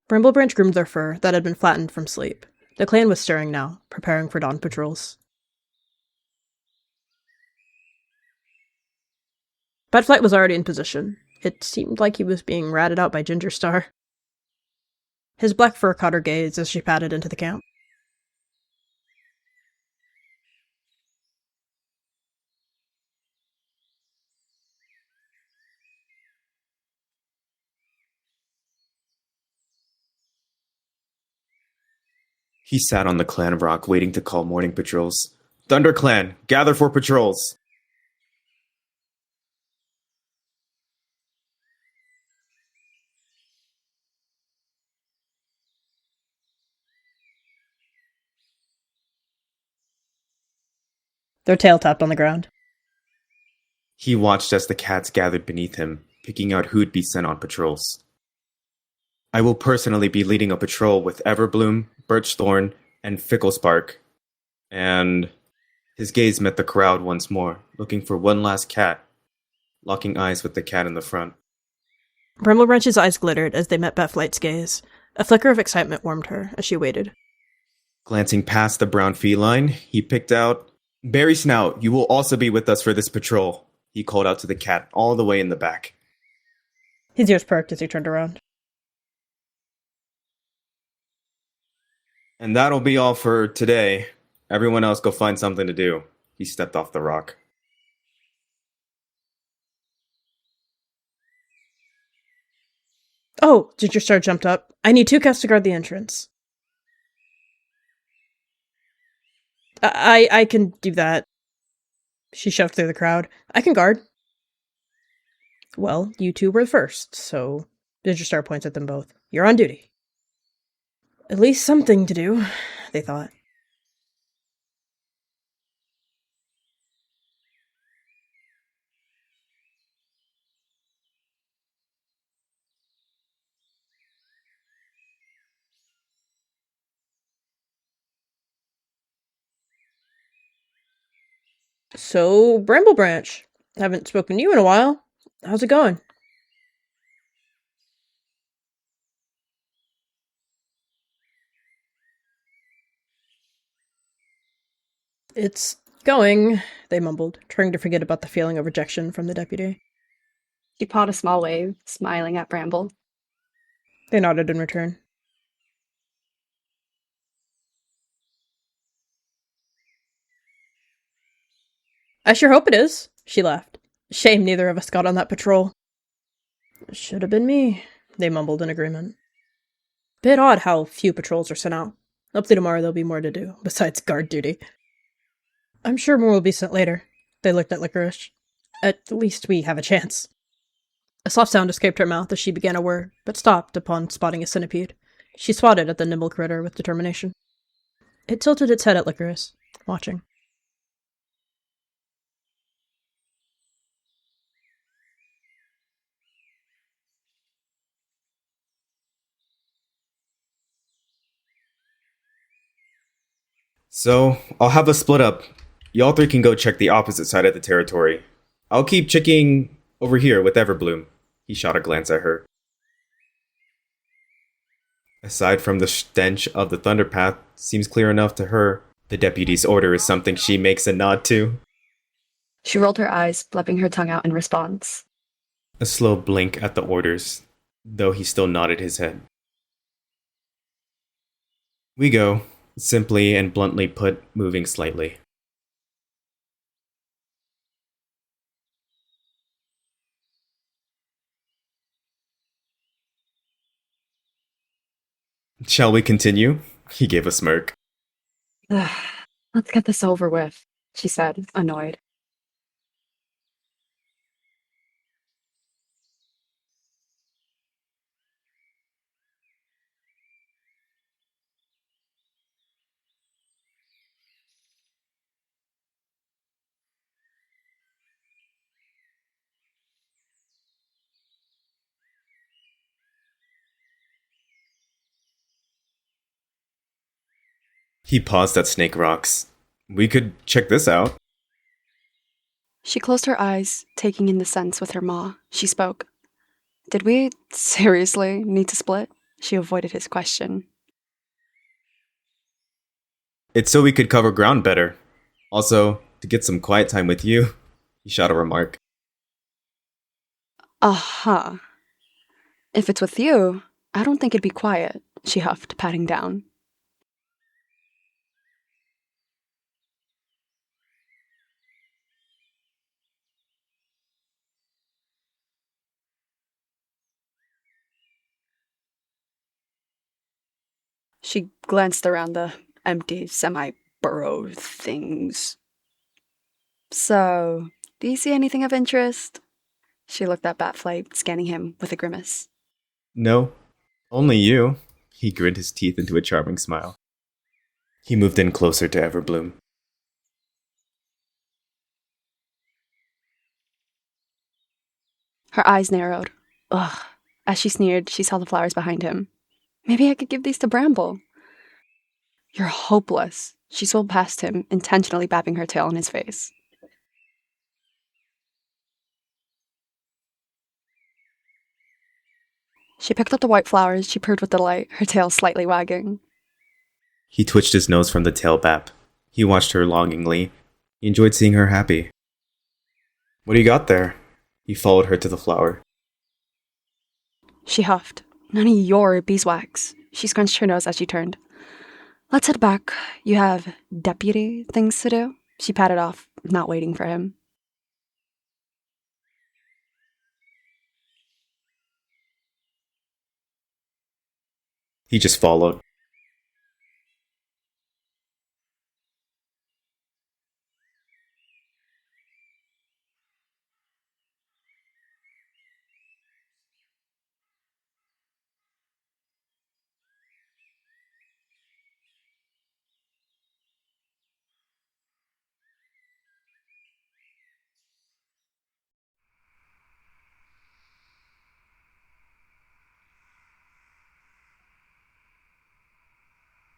Bramblebranch groomed their fur that had been flattened from sleep. The clan was stirring now, preparing for dawn patrols. Bedflight was already in position. It seemed like he was being ratted out by Ginger Star. His black fur caught her gaze as she padded into the camp. He sat on the clan rock waiting to call morning patrols. Thunder Clan, gather for patrols! Their tail tapped on the ground. He watched as the cats gathered beneath him, picking out who'd be sent on patrols. I will personally be leading a patrol with Everbloom, Birchthorn, and Ficklespark. And his gaze met the crowd once more, looking for one last cat, locking eyes with the cat in the front. Bramblebranch's eyes glittered as they met Bedflight's gaze. A flicker of excitement warmed her as she waited. Glancing past the brown feline, he picked out, Berry Snout, you will also be with us for this patrol, he called out to the cat all the way in the back. His ears perked as he turned around. And that'll be all for today. Everyone else go find something to do. He stepped off the rock. Oh, Ginger Star jumped up. I need 2 cats to guard the entrance. I can do that. She shoved through the crowd. I can guard. Well, you 2 were first, so Ginger Star points at them both. You're on duty. At least something to do, they thought. So, Bramblebranch. Haven't spoken to you in a while. How's it going? It's going, they mumbled, trying to forget about the feeling of rejection from the deputy. She pawed a small wave, smiling at Bramble. They nodded in return. I sure hope it is, she laughed. Shame neither of us got on that patrol. Should have been me, they mumbled in agreement. Bit odd how few patrols are sent out. Hopefully tomorrow there'll be more to do, besides guard duty. I'm sure more will be sent later. They looked at Licorice. At least we have a chance. A soft sound escaped her mouth as she began a word, but stopped upon spotting a centipede. She swatted at the nimble critter with determination. It tilted its head at Licorice, watching. So, I'll have a split up. Y'all 3 can go check the opposite side of the territory. I'll keep checking over here with Everbloom. He shot a glance at her. Aside from the stench of the Thunderpath, seems clear enough to her. The deputy's order is something she makes a nod to. She rolled her eyes, flapping her tongue out in response. A slow blink at the orders, though he still nodded his head. We go, simply and bluntly put, moving slightly. Shall we continue? He gave a smirk. Let's get this over with, she said, annoyed. He paused at Snake Rocks. We could check this out. She closed her eyes, taking in the scents with her maw. She spoke. Did we seriously need to split? She avoided his question. It's so we could cover ground better. Also, to get some quiet time with you, he shot a remark. Uh-huh. If it's with you, I don't think it'd be quiet, she huffed, patting down. She glanced around the empty, semi-burrow things. So, do you see anything of interest? She looked at Batflight, scanning him with a grimace. No, only you. He grinned his teeth into a charming smile. He moved in closer to Everbloom. Her eyes narrowed. Ugh. As she sneered, she saw the flowers behind him. Maybe I could give these to Bramble. You're hopeless. She swirled past him, intentionally bapping her tail in his face. She picked up the white flowers. She purred with delight, her tail slightly wagging. He twitched his nose from the tail bap. He watched her longingly. He enjoyed seeing her happy. What do you got there? He followed her to the flower. She huffed. None of your beeswax. She scrunched her nose as she turned. Let's head back. You have deputy things to do? She patted off, not waiting for him. He just followed.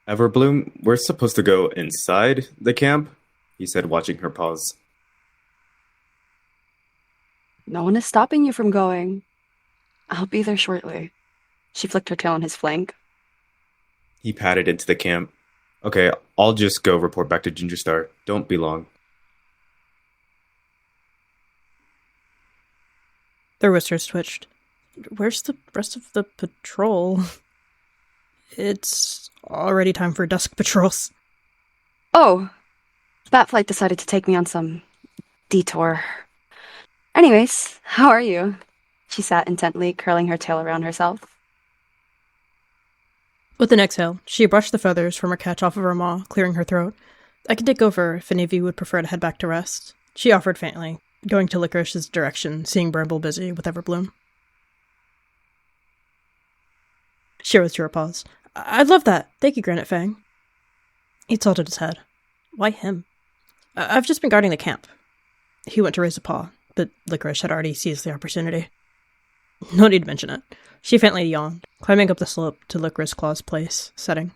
Everbloom, we're supposed to go inside the camp? He said, watching her pause. No one is stopping you from going. I'll be there shortly. She flicked her tail on his flank. He padded into the camp. Okay, I'll just go report back to Gingerstar. Don't be long. Their whiskers twitched. Where's the rest of the patrol? It's already time for dusk patrols. Oh, Batflight decided to take me on some detour. Anyways, how are you? She sat intently, curling her tail around herself. With an exhale, she brushed the feathers from her catch off of her maw, clearing her throat. I could take over if any of you would prefer to head back to rest. She offered faintly, going to Licorice's direction, seeing Bramble busy with Everbloom. She rose to her paws. I'd love that. Thank you, Granite Fang. He tilted his head. Why him? I've just been guarding the camp. He went to raise a paw, but Licorice had already seized the opportunity. No need to mention it. She faintly yawned, climbing up the slope to Licorice Claw's place, setting.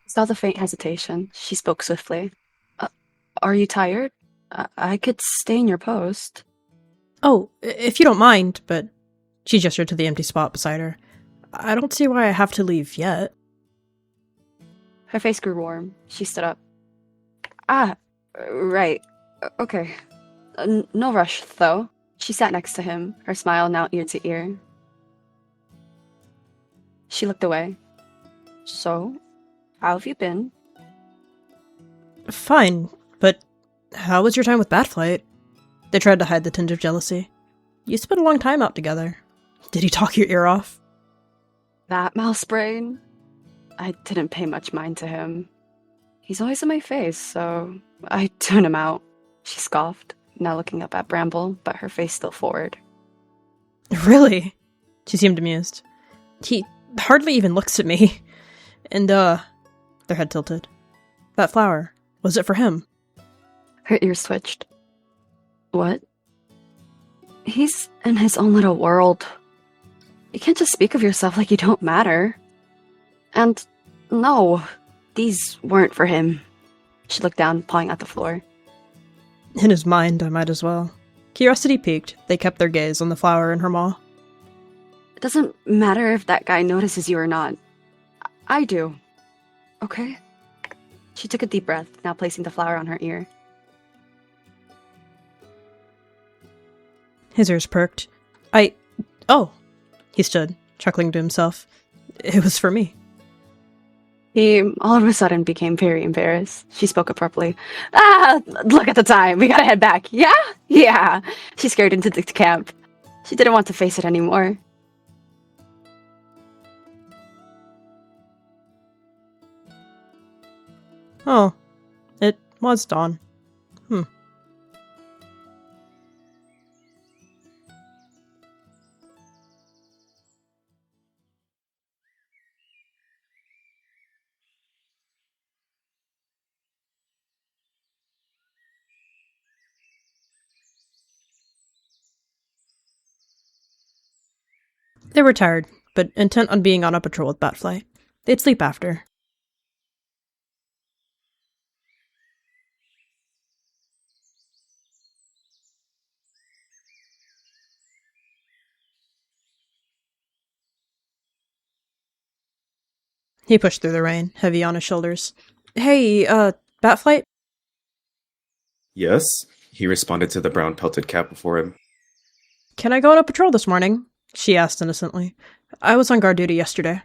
Saw the faint hesitation. She spoke swiftly. Are you tired? I could stay in your post. Oh, if you don't mind, but... She gestured to the empty spot beside her. I don't see why I have to leave yet. Her face grew warm. She stood up. Right. Okay. No rush, though. She sat next to him, her smile now ear to ear. She looked away. So, how have you been? Fine, but how was your time with Batflight? They tried to hide the tinge of jealousy. You spent a long time out together. Did he talk your ear off? That mouse brain? I didn't pay much mind to him. He's always in my face, so I tune him out. She scoffed, now looking up at Bramble, but her face still forward. Really? She seemed amused. He hardly even looks at me. And, their head tilted. That flower, was it for him? Her ears twitched. What? He's in his own little world. You can't just speak of yourself like you don't matter. And, no, these weren't for him. She looked down, pawing at the floor. In his mind, I might as well. Curiosity piqued, they kept their gaze on the flower in her maw. doesn't matter if that guy notices you or not. I do. Okay? She took a deep breath, now placing the flower on her ear. His ears perked. Oh! He stood, chuckling to himself. It was for me. He all of a sudden became very embarrassed. She spoke abruptly. Look at the time. We gotta head back. Yeah? Yeah. She scurried into the camp. She didn't want to face it anymore. Oh. It was dawn. They were tired, but intent on being on a patrol with Batflight. They'd sleep after. He pushed through the rain, heavy on his shoulders. Hey, Batflight? Yes? He responded to the brown pelted cap before him. Can I go on a patrol this morning? She asked innocently. I was on guard duty yesterday.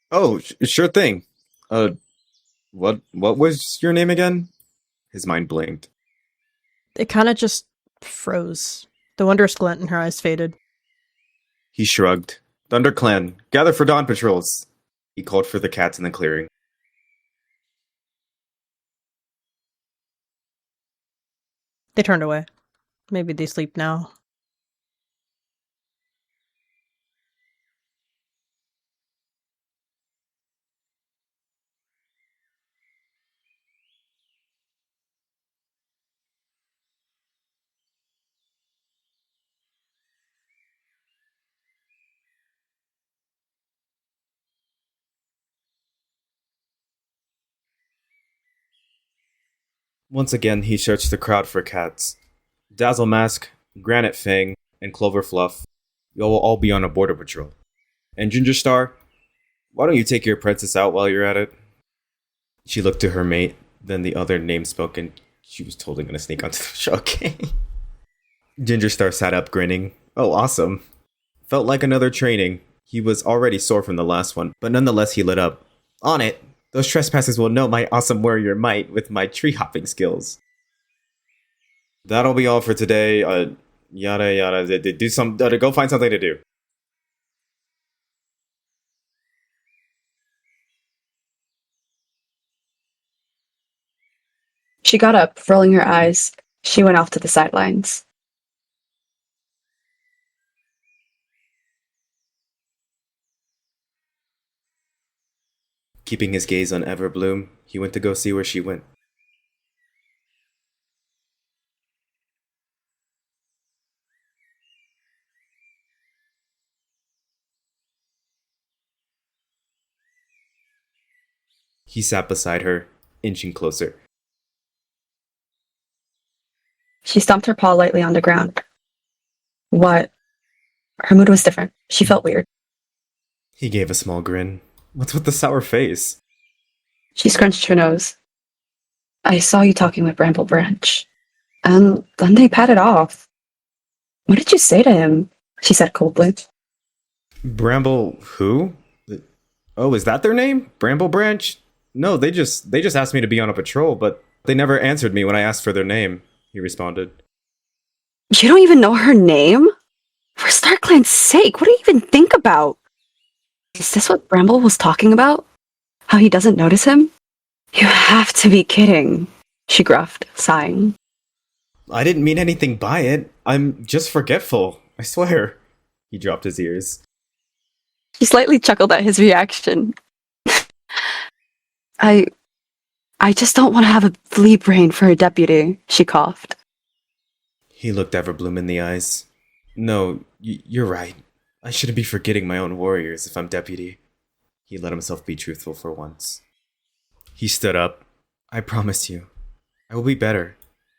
Oh, sure thing. What was your name again? His mind blinked. It kinda just froze. The wondrous glint in her eyes faded. He shrugged. ThunderClan, gather for dawn patrols. He called for the cats in the clearing. They turned away. Maybe they sleep now. Once again, he searched the crowd for cats. Dazzle Mask, Granite Fang, and Clover Fluff, you will all be on a border patrol. And Ginger Star, why don't you take your apprentice out while you're at it? She looked to her mate, then the other name spoken. She was totally gonna sneak onto the show. Okay. Ginger Star sat up, grinning. Oh, awesome. Felt like another training. He was already sore from the last one, but nonetheless he lit up. On it! Those trespassers will know my awesome warrior might with my tree hopping skills. That'll be all for today. Yada yada. Go find something to do. She got up, rolling her eyes. She went off to the sidelines. Keeping his gaze on Everbloom, he went to go see where she went. He sat beside her, inching closer. She stomped her paw lightly on the ground. What? Her mood was different. She felt weird. He gave a small grin. What's with the sour face? She scrunched her nose. I saw you talking with Bramblebranch. And then they patted off. What did you say to him? She said coldly. Bramble who? Oh, is that their name? Bramblebranch? No, they just asked me to be on a patrol, but they never answered me when I asked for their name, he responded. You don't even know her name? For StarClan's sake, what do you even think about? Is this what Bramble was talking about? How he doesn't notice him? You have to be kidding, she gruffed, sighing. I didn't mean anything by it. I'm just forgetful, I swear. He dropped his ears. She slightly chuckled at his reaction. I just don't want to have a flea brain for a deputy, she coughed. He looked Everbloom in the eyes. No, you're right. I shouldn't be forgetting my own warriors if I'm deputy. He let himself be truthful for once. He stood up. I promise you, I will be better.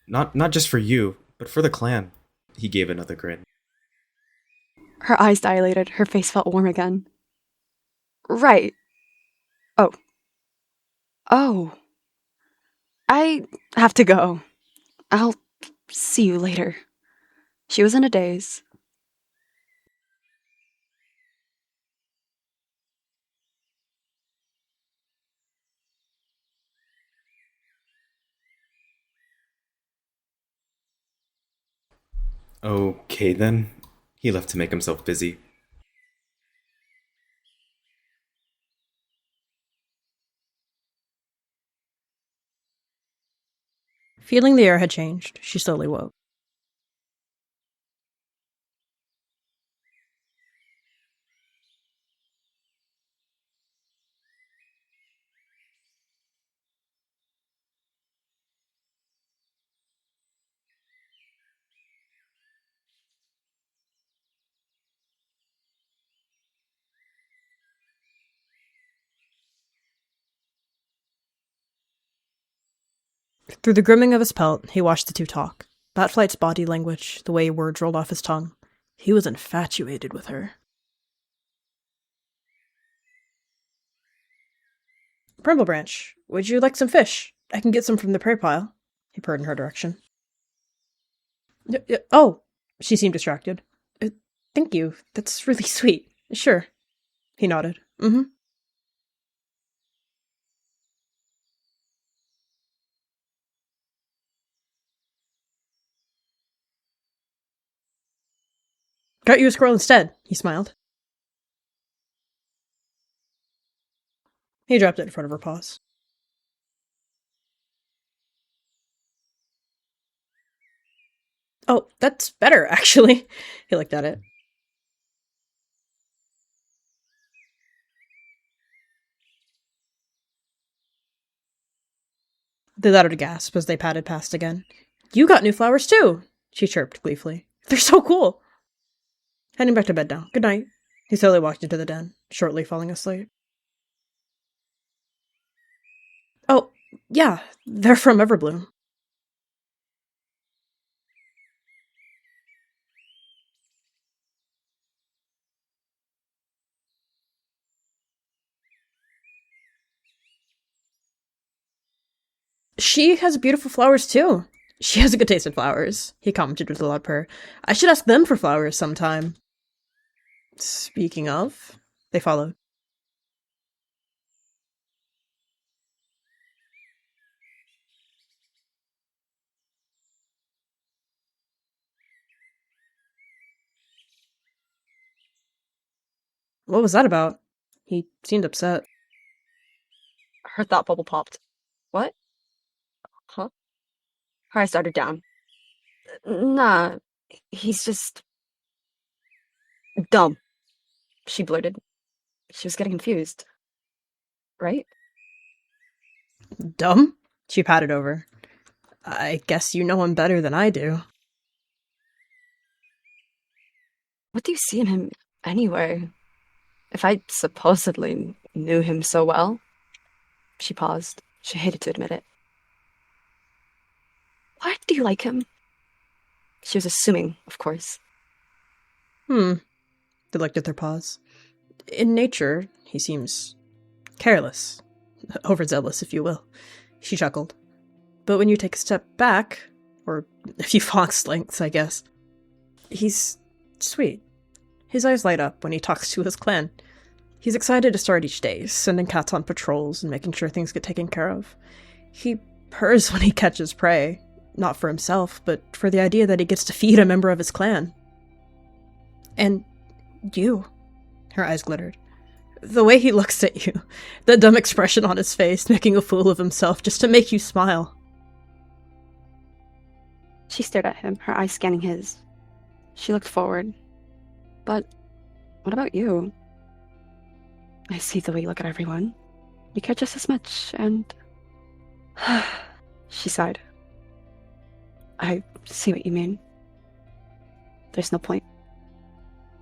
Not just for you, but for the clan. He gave another grin. Her eyes dilated, her face felt warm again. Right. Oh. Oh. I have to go. I'll see you later. She was in a daze. Okay then. He left to make himself busy. Feeling the air had changed, she slowly woke. Through the grimming of his pelt, he watched the two talk. Batflight's body language, the way words rolled off his tongue. He was infatuated with her. Bramblebranch, would you like some fish? I can get some from the prey pile. He purred in her direction. Oh, she seemed distracted. Thank you. That's really sweet. Sure. He nodded. Mm-hmm. Got you a squirrel instead, he smiled. He dropped it in front of her paws. Oh, that's better, actually. He looked at it. They let out a gasp as they padded past again. You got new flowers too, she chirped gleefully. They're so cool. Heading back to bed now. Good night. He slowly walked into the den, shortly falling asleep. Oh, yeah, they're from Everbloom. She has beautiful flowers too. She has a good taste in flowers, he commented with a loud purr. I should ask them for flowers sometime. Speaking of, they followed. What was that about? He seemed upset. Her thought bubble popped. What? Huh? Her eyes darted down. Nah, he's just dumb, she blurted. She was getting confused. Right? Dumb? She patted over. I guess you know him better than I do. What do you see in him anyway? If I supposedly knew him so well. She paused. She hated to admit it. Why do you like him? She was assuming, of course. They looked at their paws. In nature, he seems careless. Overzealous, if you will. She chuckled. But when you take a step back, or a few fox lengths, I guess, he's sweet. His eyes light up when he talks to his clan. He's excited to start each day, sending cats on patrols and making sure things get taken care of. He purrs when he catches prey, not for himself, but for the idea that he gets to feed a member of his clan. And you. Her eyes glittered. The way he looks at you, the dumb expression on his face, making a fool of himself just to make you smile. She stared at him, her eyes scanning his. She looked forward. But what about you? I see the way you look at everyone. You care just as much, and... She sighed. I see what you mean. There's no point.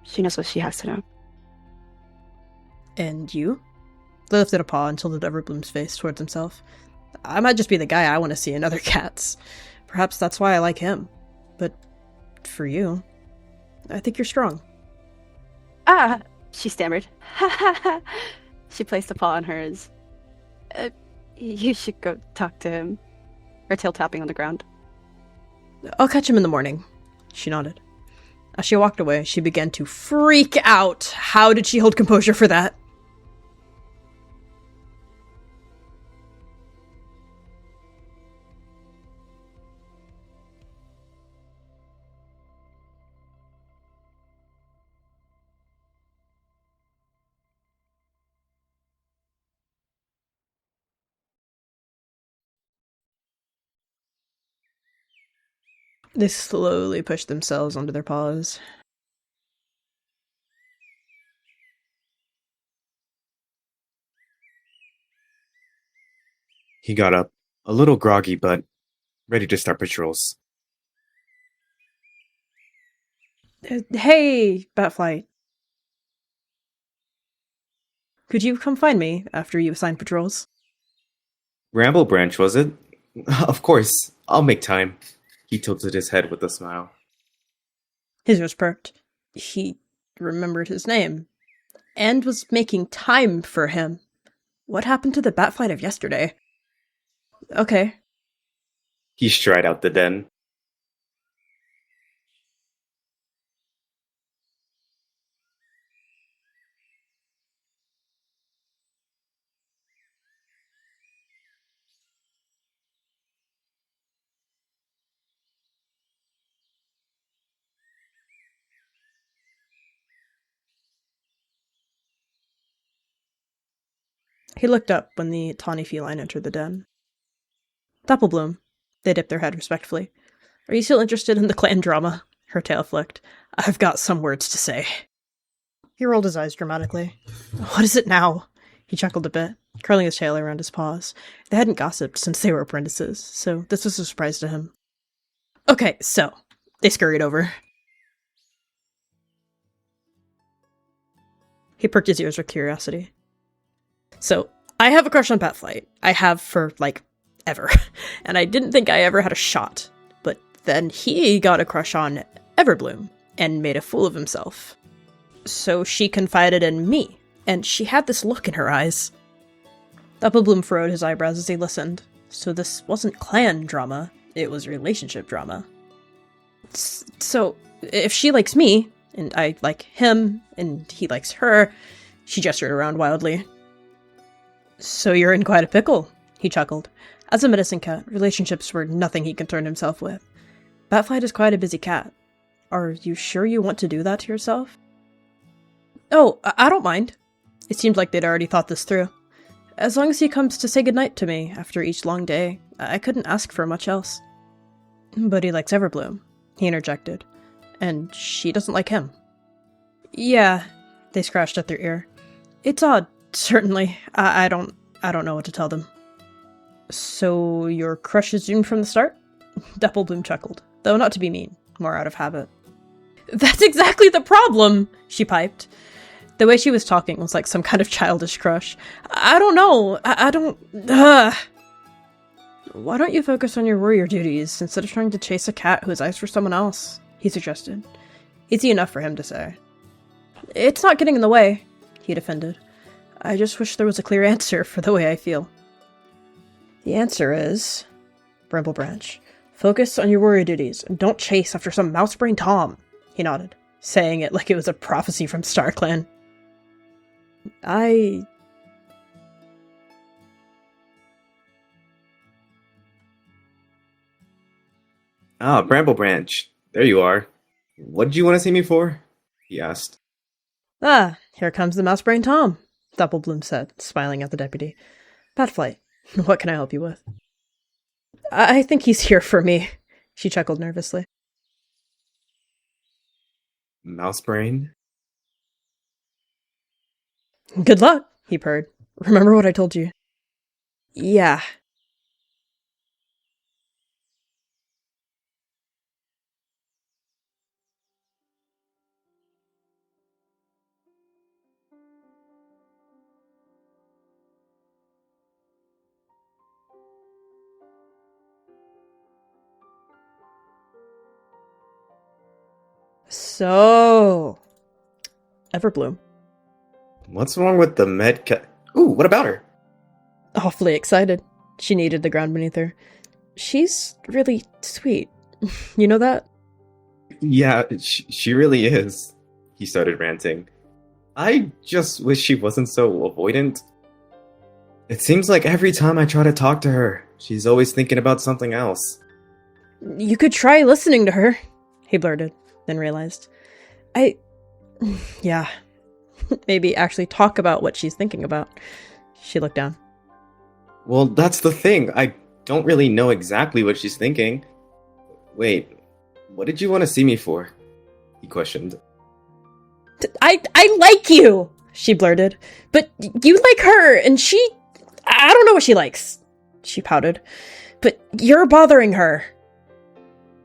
She knows what she has to know. And you? They lifted a paw and tilted Everbloom's face towards himself. I might just be the guy I want to see in other cats. Perhaps that's why I like him. But for you, I think you're strong. Ah! She stammered. Ha ha ha! She placed a paw on hers. You should go talk to him. Her tail tapping on the ground. I'll catch him in the morning. She nodded. As she walked away, she began to freak out. How did she hold composure for that? They slowly pushed themselves onto their paws. He got up, a little groggy, but ready to start patrols. Hey, Batflight. Could you come find me after you assign patrols? Bramblebranch, was it? Of course, I'll make time. He tilted his head with a smile. His ears perked. He remembered his name, and was making time for him. What happened to the Batflight of yesterday? Okay. He stride out the den. He looked up when the tawny feline entered the den. Doppelbloom. They dipped their head respectfully. Are you still interested in the clan drama? Her tail flicked. I've got some words to say. He rolled his eyes dramatically. What is it now? He chuckled a bit, curling his tail around his paws. They hadn't gossiped since they were apprentices, so this was a surprise to him. Okay, so, they scurried over. He perked his ears with curiosity. So, I have a crush on Batflight. I have for, ever. And I didn't think I ever had a shot. But then he got a crush on Everbloom and made a fool of himself. So she confided in me, and she had this look in her eyes. Doppelbloom furrowed his eyebrows as he listened. So this wasn't clan drama, it was relationship drama. So, if she likes me, and I like him, and he likes her, she gestured around wildly. So you're in quite a pickle, he chuckled. As a medicine cat, relationships were nothing he concerned himself with. Batflight is quite a busy cat. Are you sure you want to do that to yourself? Oh, I don't mind. It seemed like they'd already thought this through. As long as he comes to say goodnight to me after each long day, I couldn't ask for much else. But he likes Everbloom, he interjected. And she doesn't like him. Yeah, they scratched at their ear. It's odd. Certainly. I don't know what to tell them. So your crush is doomed from the start? Doppelbloom chuckled, though not to be mean, more out of habit. That's exactly the problem, she piped. The way she was talking was like some kind of childish crush. I don't know. I don't... Why don't you focus on your warrior duties instead of trying to chase a cat who has eyes for someone else? He suggested. Easy enough for him to say. It's not getting in the way, he defended. I just wish there was a clear answer for the way I feel. The answer is... Bramblebranch. Focus on your warrior duties, and don't chase after some mouse-brained Tom, he nodded, saying it like it was a prophecy from StarClan. Ah, Bramblebranch. There you are. What did you want to see me for? He asked. Here comes the mouse-brained Tom, Doppelbloom said, smiling at the deputy. Batflight, what can I help you with? I think he's here for me, she chuckled nervously. Mousebrain? Good luck, he purred. Remember what I told you? Yeah. So, Everbloom. What's wrong with the med cat? Ooh, what about her? Awfully excited. She kneaded the ground beneath her. She's really sweet. You know that? Yeah, she really is. He started ranting. I just wish she wasn't so avoidant. It seems like every time I try to talk to her, she's always thinking about something else. You could try listening to her, he blurted, then realized. Yeah. Maybe actually talk about what she's thinking about. She looked down. Well, that's the thing. I don't really know exactly what she's thinking. Wait, what did you want to see me for? He questioned. I like you, she blurted. But you like her, and I don't know what she likes. She pouted. But you're bothering her.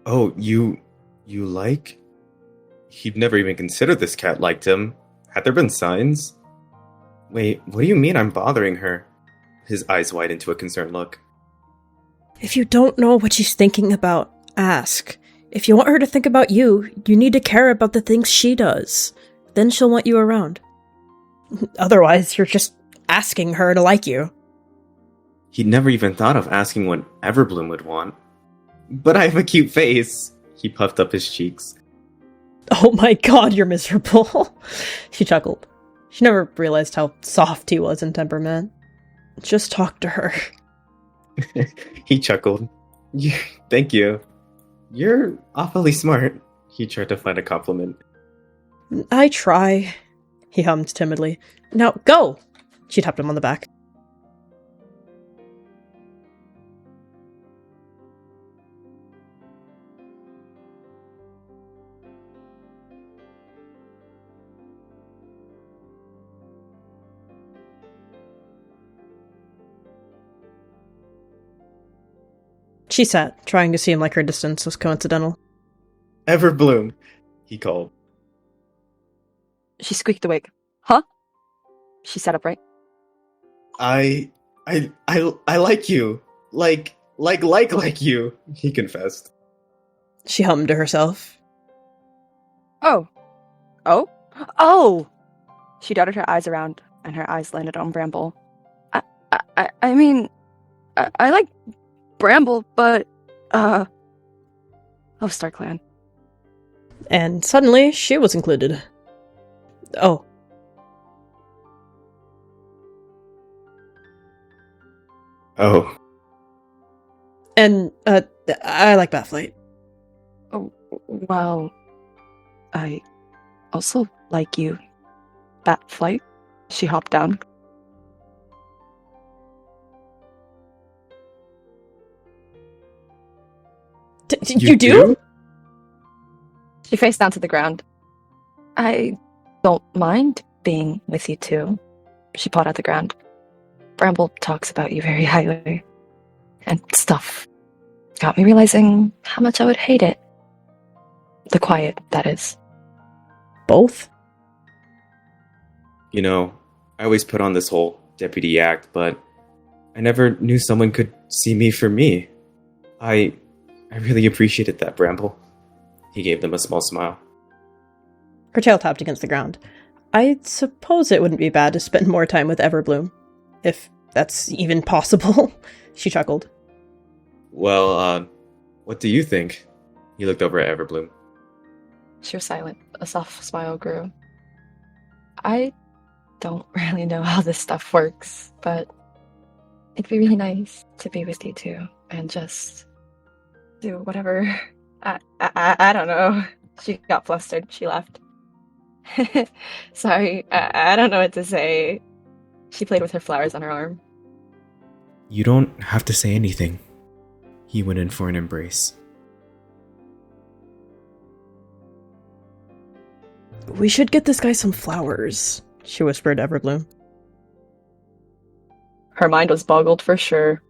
Oh, you like? He'd never even considered this cat liked him. Had there been signs? Wait, what do you mean I'm bothering her? His eyes widened to a concerned look. If you don't know what she's thinking about, ask. If you want her to think about you, you need to care about the things she does. Then she'll want you around. Otherwise, you're just asking her to like you. He'd never even thought of asking what Everbloom would want. But I have a cute face. He puffed up his cheeks. Oh my god, you're miserable. She chuckled. She never realized how soft he was in temperament. Just talk to her. He chuckled. Yeah, thank you. You're awfully smart. He tried to find a compliment. I try, he hummed timidly. Now, go! She tapped him on the back. She sat, trying to seem like her distance was coincidental. Everbloom, he called. She squeaked awake. Huh? She sat upright. I like you. Like you, he confessed. She hummed to herself. Oh. Oh? Oh! She dotted her eyes around, and her eyes landed on Bramble. I mean, I like Bramble, but, oh, StarClan. And suddenly, she was included. Oh. Oh. And, I like Batflight. Oh, well, I also like you, Batflight. She hopped down. You do? She faced down to the ground. I don't mind being with you too. She pawed at the ground. Bramble talks about you very highly. And stuff. Got me realizing how much I would hate it. The quiet, that is. Both? You know, I always put on this whole deputy act, but I never knew someone could see me for me. I really appreciated that, Bramble. He gave them a small smile. Her tail tapped against the ground. I suppose it wouldn't be bad to spend more time with Everbloom. If that's even possible. She chuckled. Well, what do you think? He looked over at Everbloom. She was silent. A soft smile grew. I don't really know how this stuff works, but it'd be really nice to be with you too, and just do whatever. I don't know. She got flustered. She laughed. Sorry, I don't know what to say. She played with her flowers on her arm. You don't have to say anything. He went in for an embrace. We should get this guy some flowers, she whispered to Everbloom. Her mind was boggled for sure.